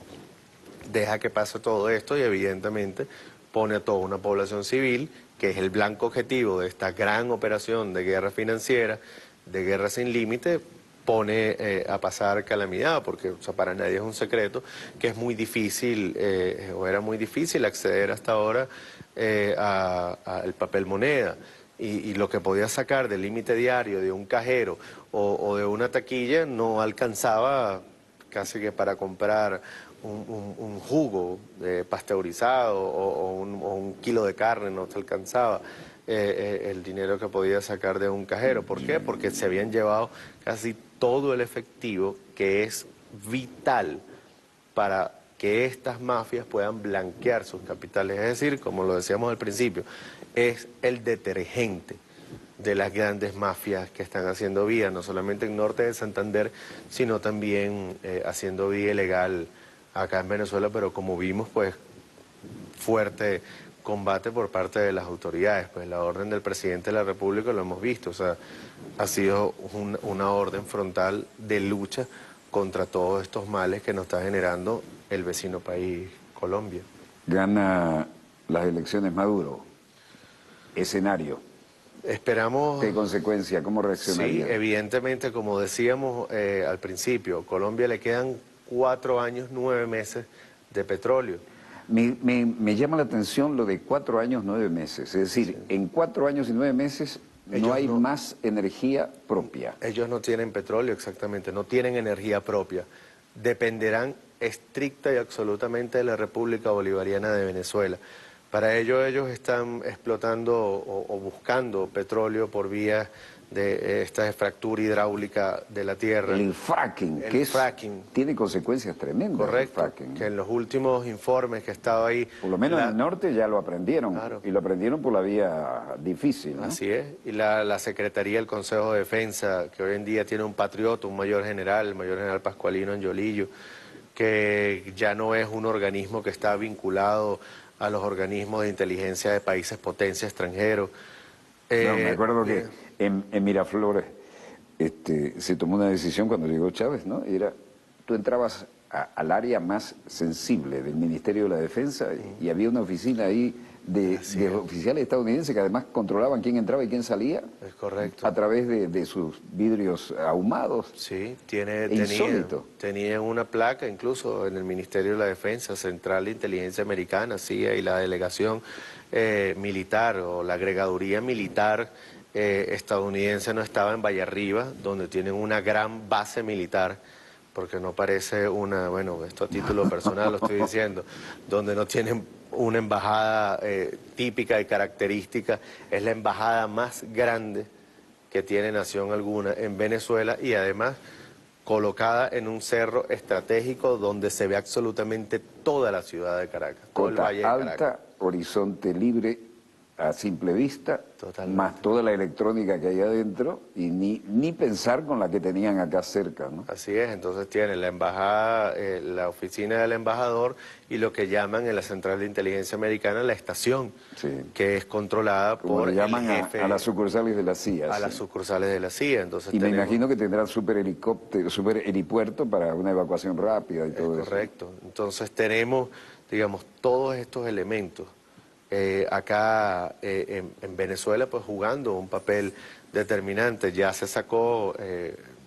Deja que pase todo esto y evidentemente pone a toda una población civil, que es el blanco objetivo de esta gran operación de guerra financiera, de guerra sin límite, pone a pasar calamidad, porque, o sea, para nadie es un secreto que es muy difícil, o era muy difícil acceder hasta ahora al papel moneda. Y lo que podía sacar del límite diario de un cajero o de una taquilla no alcanzaba casi que para comprar un jugo pasteurizado o un kilo de carne, no se alcanzaba el dinero que podía sacar de un cajero. ¿Por qué? Porque se habían llevado casi todo el efectivo que es vital para que estas mafias puedan blanquear sus capitales. Es decir, como lo decíamos al principio, es el detergente de las grandes mafias que están haciendo vida, no solamente en norte de Santander, sino también haciendo vida ilegal acá en Venezuela, pero como vimos, pues fuerte combate por parte de las autoridades. Pues la orden del presidente de la República lo hemos visto, o sea, ha sido una orden frontal de lucha contra todos estos males que nos está generando el vecino país, Colombia. Gana las elecciones Maduro. Escenario. Esperamos... ¿Qué consecuencia? ¿Cómo Sí, reaccionaría? evidentemente, como decíamos al principio, Colombia le quedan 4 años, 9 meses de petróleo. Me llama la atención lo de 4 años, 9 meses. Es decir, Sí. en 4 años y 9 meses no Ellos hay no- más energía propia. Ellos no tienen petróleo, exactamente, no tienen energía propia. Dependerán estricta y absolutamente de la República Bolivariana de Venezuela. Para ello ellos están explotando o buscando petróleo por vía de esta fractura hidráulica de la tierra. El fracking, El que fracking. tiene consecuencias tremendas. El Correcto, fracking. que en los últimos informes que he estado ahí... Por lo menos en el norte ya lo aprendieron. Claro. Y lo aprendieron por la vía difícil, ¿no? Así es, y la Secretaría del Consejo de Defensa, que hoy en día tiene un patriota, un mayor general, el mayor general Pascualino Angiolillo, que ya no es un organismo que está vinculado a los organismos de inteligencia de países potencia extranjeros. No, me acuerdo que en Miraflores se tomó una decisión cuando llegó Chávez, ¿no? Y era, tú entrabas al área más sensible del Ministerio de la Defensa y había una oficina ahí de oficiales estadounidenses que además controlaban quién entraba y quién salía. Es correcto. A través de sus vidrios ahumados. Sí, tenía una placa incluso en el Ministerio de la Defensa, Central de Inteligencia Americana, CIA, y la delegación militar o la agregaduría militar estadounidense no estaba en Vallarriba, donde tienen una gran base militar, porque no parece bueno, esto a título personal lo estoy diciendo, donde no tienen una embajada típica y característica, es la embajada más grande que tiene nación alguna en Venezuela y además colocada en un cerro estratégico donde se ve absolutamente toda la ciudad de Caracas, todo el Cota valle de Caracas. alta, horizonte libre a simple vista, Totalmente. más toda la electrónica que hay adentro y ni pensar con la que tenían acá cerca, ¿no? Así es, entonces tiene la embajada, la oficina del embajador y lo que llaman en la Central de Inteligencia Americana la estación, Sí. que es controlada Como por le llaman el jefe, a las sucursales de la CIA. a sí. las sucursales de la CIA. Entonces Y me tenemos- imagino que tendrán super helicóptero, super helipuerto para una evacuación rápida y todo eso. Correcto. Entonces tenemos, digamos, todos estos elementos acá en Venezuela, pues jugando un papel determinante. Ya se sacó,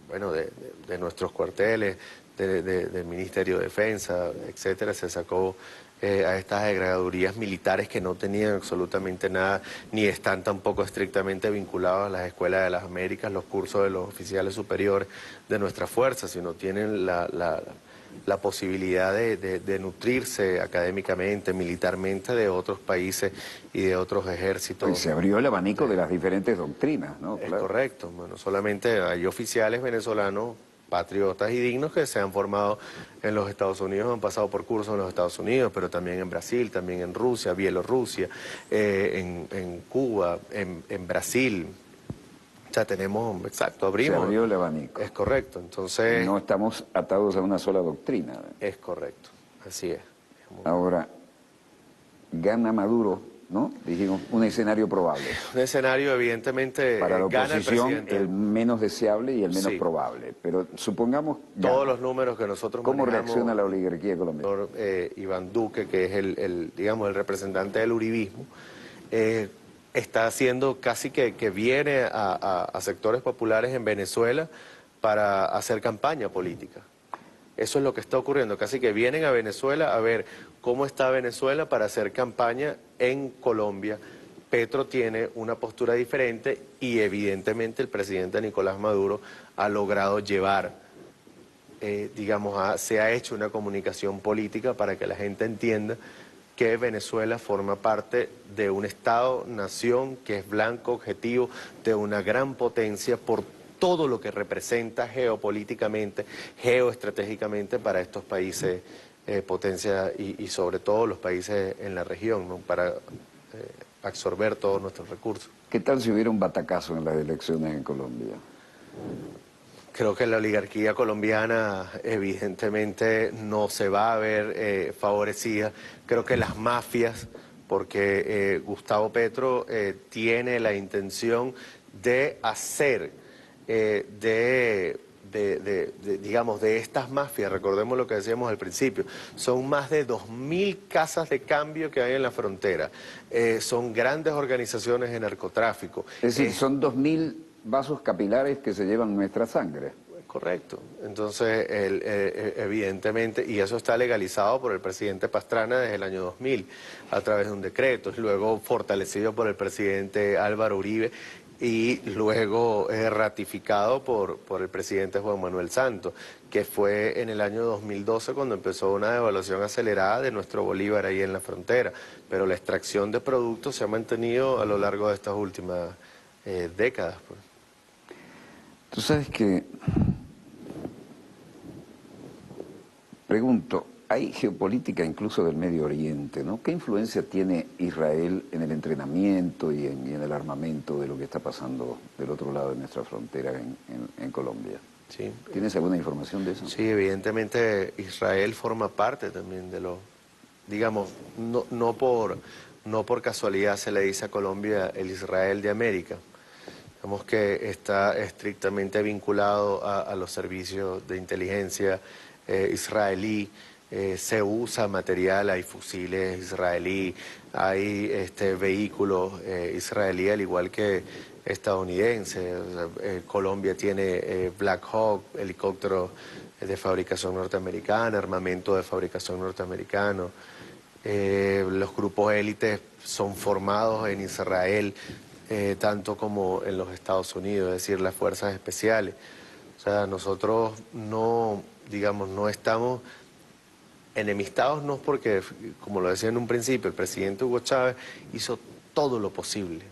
bueno, de nuestros cuarteles, del Ministerio de Defensa, etcétera, se sacó a estas agregadurías militares que no tenían absolutamente nada, ni están tampoco estrictamente vinculados a las escuelas de las Américas, los cursos de los oficiales superiores de nuestras fuerzas, sino tienen la posibilidad de nutrirse académicamente, militarmente de otros países y de otros ejércitos. Pues se abrió el abanico de las diferentes doctrinas, ¿no? Es Claro. correcto. Bueno, solamente hay oficiales venezolanos patriotas y dignos que se han formado en los Estados Unidos, han pasado por cursos en los Estados Unidos, pero también en Brasil, también en Rusia, Bielorrusia, en Cuba, en Brasil. O sea, tenemos, exacto, abrimos. Se abrió el abanico. Es correcto, entonces... No estamos atados a una sola doctrina. Es correcto, así es. Ahora, gana Maduro, ¿no? Dijimos, un escenario probable. Un escenario, evidentemente, Para la gana el oposición, presidente. el menos deseable y el menos Sí. probable. Pero supongamos... Todos gana. los números que nosotros ¿Cómo manejamos, reacciona la oligarquía colombiana? doctor, Iván Duque, que es digamos, el representante del uribismo, está haciendo casi que viene a sectores populares en Venezuela para hacer campaña política. Eso es lo que está ocurriendo, casi que vienen a Venezuela a ver cómo está Venezuela para hacer campaña en Colombia. Petro tiene una postura diferente y evidentemente el presidente Nicolás Maduro ha logrado llevar, digamos, se ha hecho una comunicación política para que la gente entienda que Venezuela forma parte de un Estado-nación que es blanco, objetivo, de una gran potencia por todo lo que representa geopolíticamente, geoestratégicamente para estos países potencia y sobre todo los países en la región, ¿no? Para absorber todos nuestros recursos. ¿Qué tal si hubiera un batacazo en las elecciones en Colombia? Creo que la oligarquía colombiana evidentemente no se va a ver favorecida. Creo que las mafias, porque Gustavo Petro tiene la intención de hacer digamos, de estas mafias, recordemos lo que decíamos al principio, son más de 2.000 casas de cambio que hay en la frontera, son grandes organizaciones de narcotráfico. Es decir, son 2.000 vasos capilares que se llevan nuestra sangre. Correcto. Entonces, evidentemente, y eso está legalizado por el presidente Pastrana desde el año 2000, a través de un decreto, y luego fortalecido por el presidente Álvaro Uribe, y luego ratificado por el presidente Juan Manuel Santos, que fue en el año 2012 cuando empezó una devaluación acelerada de nuestro bolívar ahí en la frontera. Pero la extracción de productos se ha mantenido a lo largo de estas últimas décadas. Pues. Tú sabes que, pregunto, hay geopolítica incluso del Medio Oriente, ¿no? ¿Qué influencia tiene Israel en el entrenamiento y en el armamento de lo que está pasando del otro lado de nuestra frontera en Colombia? Sí. ¿Tienes alguna información de eso? Sí, evidentemente Israel forma parte también de digamos, no por casualidad se le dice a Colombia el Israel de América. Digamos que está estrictamente vinculado a los servicios de inteligencia israelí. Se usa material, hay fusiles israelí, hay vehículos israelí al igual que estadounidense. Colombia tiene Black Hawk, helicópteros de fabricación norteamericana, armamento de fabricación norteamericano. Los grupos élites son formados en Israel, tanto como en los Estados Unidos, es decir, las fuerzas especiales. O sea, nosotros no, digamos, no estamos enemistados, no porque, como lo decía en un principio, el presidente Hugo Chávez hizo todo lo posible,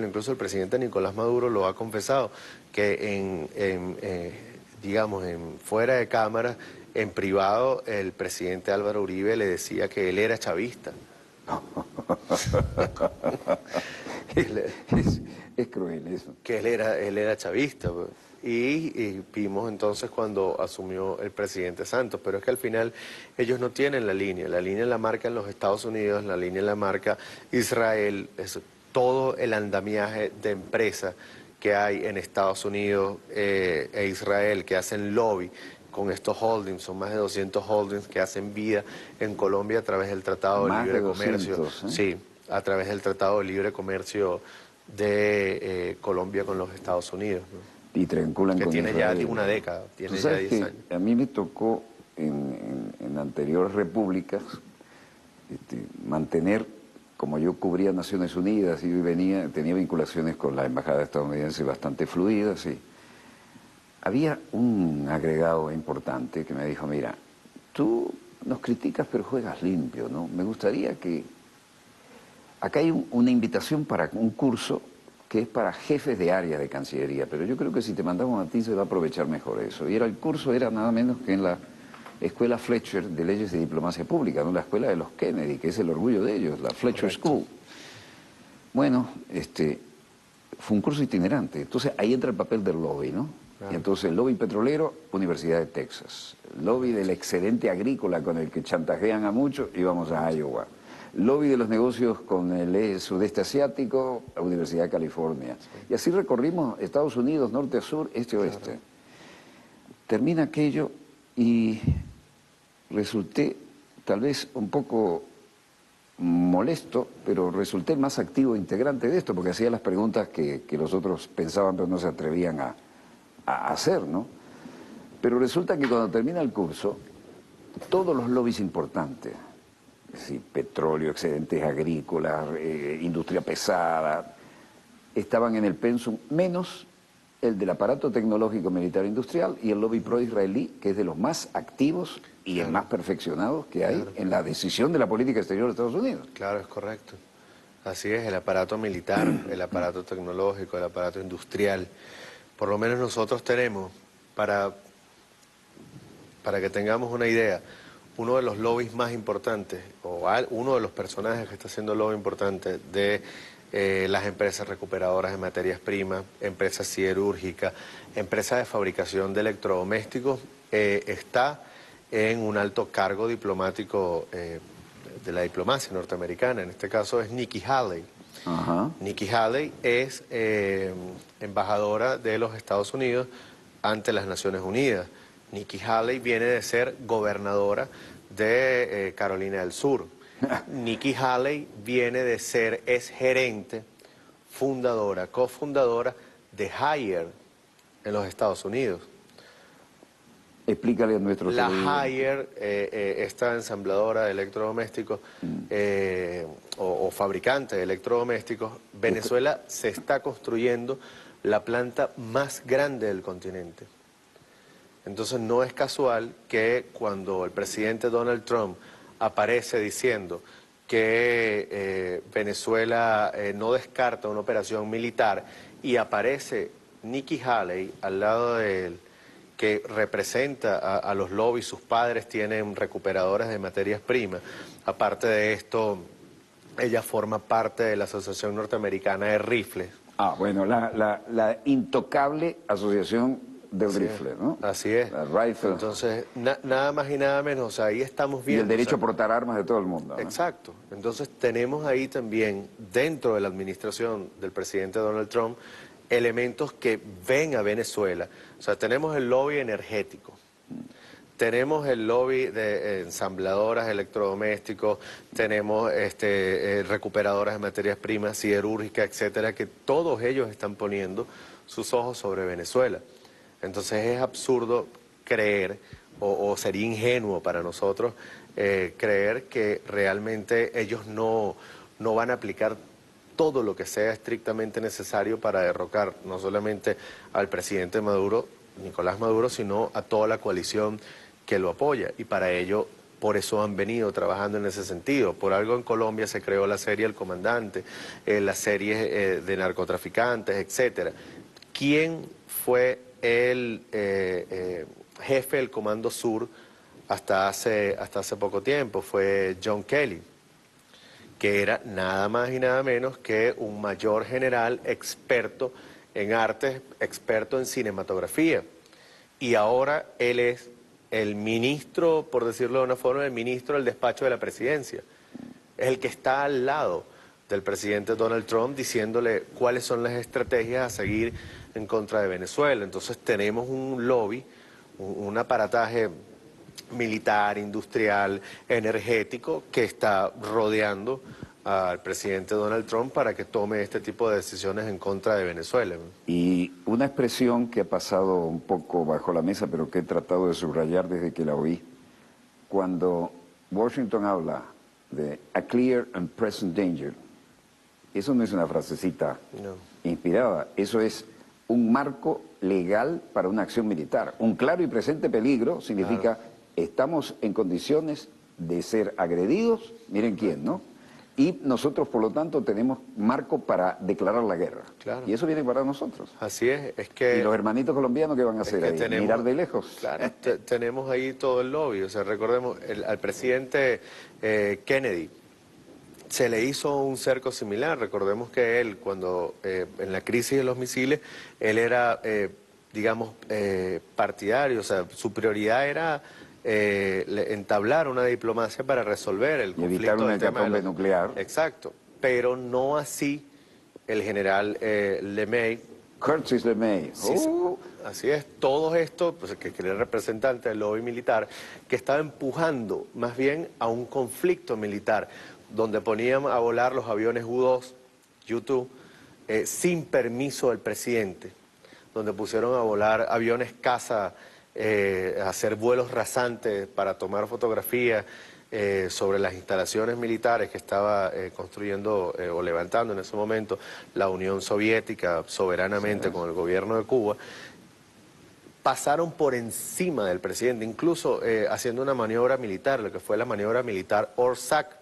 incluso el presidente Nicolás Maduro lo ha confesado, que digamos, fuera de cámara, en privado, el presidente Álvaro Uribe le decía que él era chavista. Es cruel eso. Que él era chavista, pues. Y vimos entonces cuando asumió el presidente Santos, pero es que al final ellos no tienen la línea la marcan los Estados Unidos, la línea la marca Israel, todo el andamiaje de empresas que hay en Estados Unidos e Israel, que hacen lobby con estos holdings, son más de 200 holdings que hacen vida en Colombia a través del Tratado de Libre Comercio. Sí, a través del Tratado de Libre Comercio de Colombia con los Estados Unidos, ¿no? Y triangulan que con tiene Israel. Ya una década, tiene ¿Tú ya sabes 10 que años. A mí me tocó en anteriores repúblicas mantener, como yo cubría Naciones Unidas y venía, tenía vinculaciones con la embajada estadounidense bastante fluidas, y había un agregado importante que me dijo: mira, tú nos criticas pero juegas limpio, ¿no? Me gustaría que... Acá hay una invitación para un curso que es para jefes de área de Cancillería, pero yo creo que si te mandamos a ti se va a aprovechar mejor eso. Y el curso era nada menos que en la Escuela Fletcher de Leyes de Diplomacia Pública, ¿no? La escuela de los Kennedy, que es el orgullo de ellos, la Fletcher Correcto. School. Bueno, fue un curso itinerante. Entonces ahí entra el papel del lobby, ¿no? Claro. Y entonces el lobby petrolero, Universidad de Texas. El lobby del excedente agrícola con el que chantajean a muchos, íbamos a Iowa. Lobby de los negocios con el sudeste asiático, la Universidad de California. Sí. Y así recorrimos Estados Unidos, norte a sur, este a oeste. Claro. Termina aquello y resulté tal vez un poco molesto, pero resulté más activo integrante de esto, porque hacía las preguntas que los otros pensaban pero no se atrevían a hacer, ¿no? Pero resulta que cuando termina el curso, todos los lobbies importantes, sí, petróleo, excedentes agrícolas, industria pesada, estaban en el pensum, menos el del aparato tecnológico militar industrial y el lobby pro-israelí, que es de los más activos y el más perfeccionados que hay en la decisión de la política exterior de Estados Unidos. Claro, es correcto. Así es, el aparato militar, el aparato tecnológico, el aparato industrial. Por lo menos nosotros tenemos, para que tengamos una idea, uno de los lobbies más importantes, o uno de los personajes que está haciendo lobby importante de las empresas recuperadoras de materias primas, empresas siderúrgicas, empresas de fabricación de electrodomésticos, está en un alto cargo diplomático de la diplomacia norteamericana. En este caso es Nikki Haley. Ajá. Nikki Haley es embajadora de los Estados Unidos ante las Naciones Unidas. Nikki Haley viene de ser gobernadora de Carolina del Sur. Nikki Haley viene de ser, es gerente, fundadora, cofundadora de Haier en los Estados Unidos. Explícale a nuestros La televidentes. Haier, esta ensambladora de electrodomésticos o fabricante de electrodomésticos, Venezuela se está construyendo la planta más grande del continente. Entonces no es casual que cuando el presidente Donald Trump aparece diciendo que Venezuela no descarta una operación militar y aparece Nikki Haley al lado de él, que representa a los lobbies, sus padres tienen recuperadores de materias primas. Aparte de esto, ella forma parte de la Asociación Norteamericana de Rifles. Ah, bueno, la intocable asociación del Así rifle, es. ¿no? Así es. La rifle. Entonces, nada más y nada menos, o sea, ahí estamos Y viendo. el derecho o sea, a portar armas de todo el mundo, ¿no? exacto. Entonces tenemos ahí también, dentro de la administración del presidente Donald Trump, elementos que ven a Venezuela. O sea, tenemos el lobby energético, tenemos el lobby de ensambladoras electrodomésticos, tenemos recuperadoras de materias primas, siderúrgicas, etcétera, que todos ellos están poniendo sus ojos sobre Venezuela. Entonces es absurdo creer, o sería ingenuo para nosotros, creer que realmente ellos no van a aplicar todo lo que sea estrictamente necesario para derrocar no solamente al presidente Maduro, Nicolás Maduro, sino a toda la coalición que lo apoya. Y para ello, por eso han venido trabajando en ese sentido. Por algo en Colombia se creó la serie El Comandante, las series de narcotraficantes, etcétera. ¿Quién fue el jefe del Comando Sur hasta hace poco tiempo? Fue John Kelly, que era nada más y nada menos que un mayor general experto en artes, experto en cinematografía. Y ahora él es el ministro, por decirlo de una forma, el ministro del despacho de la presidencia. Es el que está al lado del presidente Donald Trump diciéndole cuáles son las estrategias a seguir en contra de Venezuela. Entonces tenemos un lobby, un aparataje militar, industrial, energético, que está rodeando al presidente Donald Trump para que tome este tipo de decisiones en contra de Venezuela. Y una expresión que ha pasado un poco bajo la mesa, pero que he tratado de subrayar desde que la oí, cuando Washington habla de a clear and present danger, eso no es una frasecita inspirada, eso es un marco legal para una acción militar. Un claro y presente peligro significa estamos en condiciones de ser agredidos, miren quién, ¿no? Y nosotros, por lo tanto, tenemos marco para declarar la guerra. Claro. Y eso viene para nosotros. Así es que... ¿Y los hermanitos colombianos qué van a hacer ahí? ¿Mirar de lejos? Claro, tenemos ahí todo el lobby. O sea, recordemos, al presidente Kennedy se le hizo un cerco similar. Recordemos que él, cuando en la crisis de los misiles, él era, digamos, partidario. O sea, su prioridad era entablar una diplomacia para resolver el conflicto. Y evitar una del tema hecatombe nuclear. Exacto, pero no así el general LeMay. Curtis LeMay. Sí, así es, todo esto, pues, que era el representante del lobby militar, que estaba empujando más bien a un conflicto militar, donde ponían a volar los aviones U-2, U-2, sin permiso del presidente, donde pusieron a volar aviones caza, a hacer vuelos rasantes para tomar fotografías sobre las instalaciones militares que estaba construyendo o levantando en ese momento la Unión Soviética soberanamente con el gobierno de Cuba. Pasaron por encima del presidente, incluso haciendo una maniobra militar, lo que fue la maniobra militar Orsak,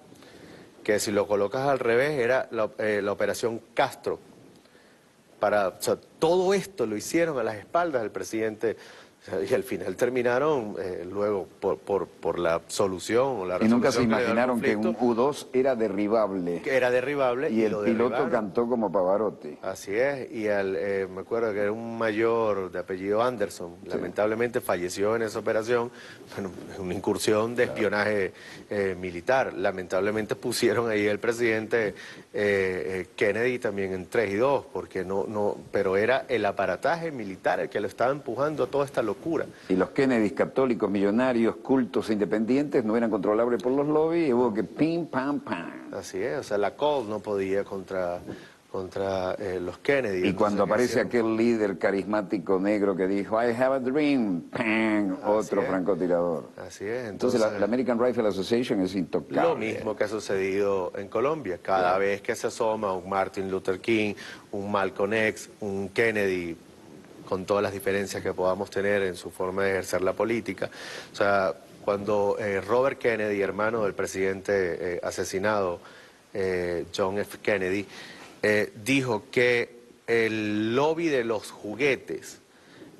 que si lo colocas al revés era la operación Castro. O sea, todo esto lo hicieron a las espaldas del presidente. Y al final terminaron luego por la solución o la resolución. Y nunca se imaginaron que un U-2 era derribable. Que era derribable. Y el piloto cantó como Pavarotti. Así es, y me acuerdo que era un mayor de apellido Anderson, sí. Lamentablemente falleció en esa operación, bueno, una incursión de espionaje militar. Lamentablemente pusieron ahí el presidente Kennedy también en 3 y 2, porque pero era el aparataje militar el que lo estaba empujando a toda esta locura. Y los Kennedys católicos, millonarios, cultos e independientes no eran controlables por los lobbies y hubo que pim, pam, pam. Así es, o sea, la Cold no podía contra los Kennedy. Y cuando aparece aquel líder carismático negro que dijo, I have a dream, ¡pam! Otro francotirador. Así es. Entonces la American Rifle Association es intocable. Lo mismo que ha sucedido en Colombia. Cada vez que se asoma un Martin Luther King, un Malcolm X, un Kennedy, con todas las diferencias que podamos tener en su forma de ejercer la política. O sea, cuando Robert Kennedy, hermano del presidente asesinado, John F. Kennedy, dijo que el lobby de los juguetes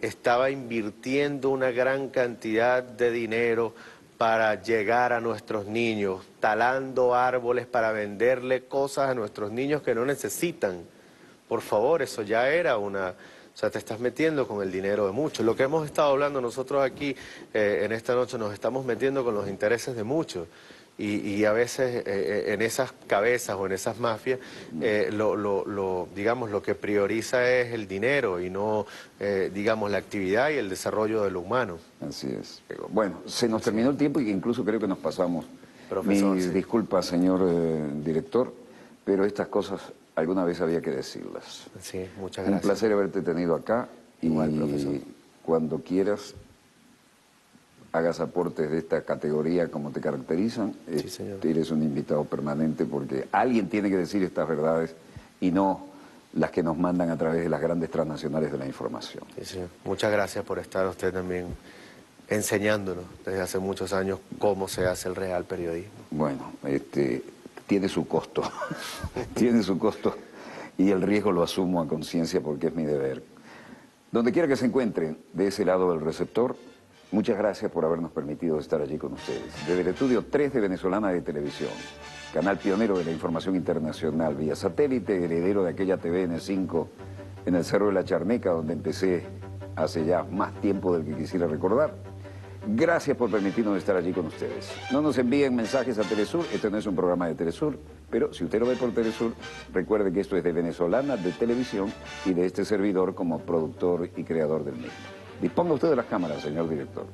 estaba invirtiendo una gran cantidad de dinero para llegar a nuestros niños, talando árboles para venderle cosas a nuestros niños que no necesitan. Por favor, eso ya era una O sea, te estás metiendo con el dinero de muchos. Lo que hemos estado hablando nosotros aquí en esta noche, nos estamos metiendo con los intereses de muchos. Y a veces en esas cabezas o en esas mafias, digamos, lo que prioriza es el dinero y no, digamos, la actividad y el desarrollo de lo humano. Así es. Bueno, se nos terminó el tiempo y incluso creo que nos pasamos. Profesor, Mis sí. disculpas, señor director, pero estas cosas alguna vez había que decirlas. Sí, muchas Un gracias. placer haberte tenido acá. Igual, y profesor. cuando quieras hagas aportes de esta categoría como te caracterizan, Sí, señor. eres un invitado permanente porque alguien tiene que decir estas verdades y no las que nos mandan a través de las grandes transnacionales de la información. Sí, señor. Muchas gracias por estar usted también enseñándonos desde hace muchos años cómo se hace el real periodismo. Bueno, tiene su costo, tiene su costo y el riesgo lo asumo a conciencia porque es mi deber. Donde quiera que se encuentren de ese lado del receptor, muchas gracias por habernos permitido estar allí con ustedes. Desde el estudio 3 de Venezolana de Televisión, canal pionero de la información internacional, vía satélite, heredero de aquella TVN5 en el Cerro de la Charneca, donde empecé hace ya más tiempo del que quisiera recordar. Gracias por permitirnos estar allí con ustedes. No nos envíen mensajes a Telesur, este no es un programa de Telesur, pero si usted lo ve por Telesur, recuerde que esto es de Venezolana de Televisión y de este servidor como productor y creador del mismo. Disponga usted de las cámaras, señor director.